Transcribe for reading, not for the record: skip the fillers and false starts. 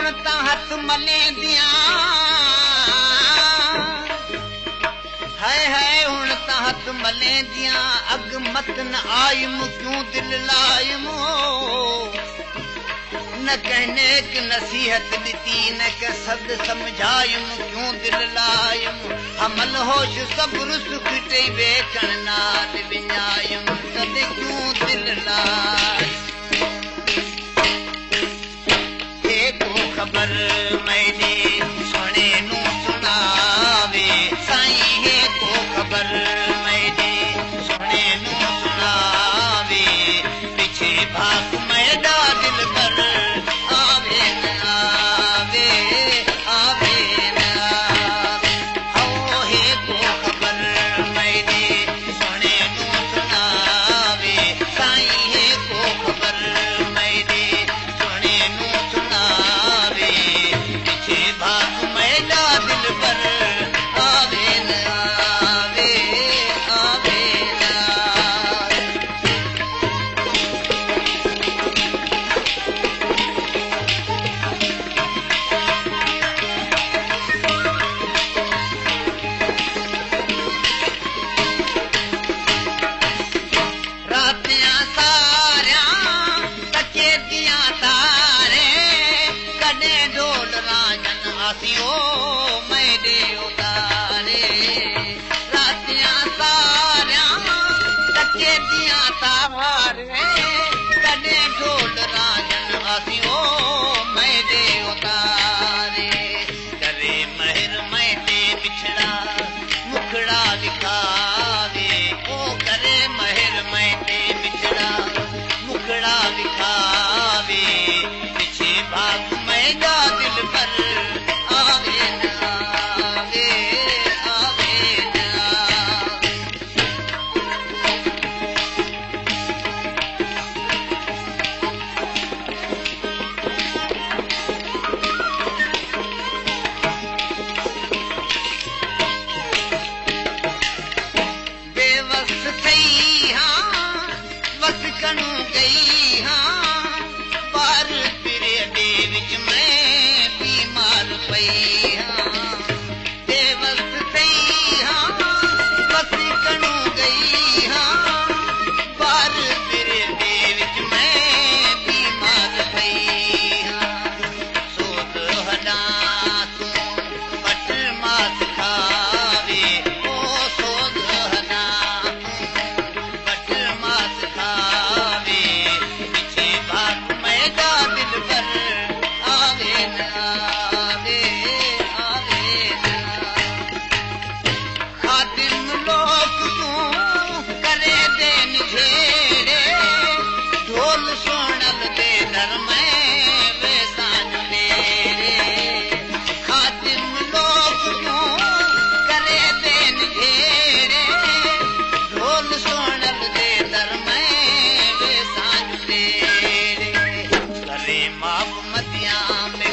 हुण तां हथ मले दियां है हुण तां हथ मले दियां अग मत न आयम क्यों दिल लायम न कहने की नसीहत दी न के सद समझायम क्यों दिल लायम हमल होश सब्र सुख ते वेखण नाल विञायम तद क्यों दिल लायम हे को खबर मैंने सुने नू सुनावे साईं हे को खबर मैंने सुने नू सुनावे पीछे भाग मैडा दिल पर आवे न आवे आवे न आवे हो हे को खबर मैंने सुने नू सुनावे साईं हे को खबर मैंने सुने नू सुनावे पीछे भाग मैडा दिल पर आवे न आवे आवे न आवे रातियां सारियां कच्चे दियां तारे कॾे ढोल राजन आसियो मैडे उतारे रातियां सारियां कच्चे दियां तारे कॾे ढोल राजन आसियो मैडे उतारे करे महर मैडे बिछड़ा मुखड़ा दिखावे ओ करे महर मैडे बिछड़ा मुखड़ा दिखावे पीछे भाग मैडा दिल पर आवे न आवे आवे न आवे बेवस थई हाँ बस कनू गई हाँ पार फिरे दे विच मैं बीमार पई हाँ बेवस थई हाँ बस कनू गई हाँ पार फिरे दे विच मैं बीमार पई हाँ सोत हडा तू पट मात खावे ओ सोत हडा पट मात खावे पीछे भाग मैडा दिल पर आवे न आवे आवे न खातिम लोक तू करे दे निझेड़े ढोल सोनल दे दर में वे सांझ मेरे खातिम लोक तू करे दे निझेड़े ढोल सोनल दे दर में वे सांझ मेरे करे माप मतिया में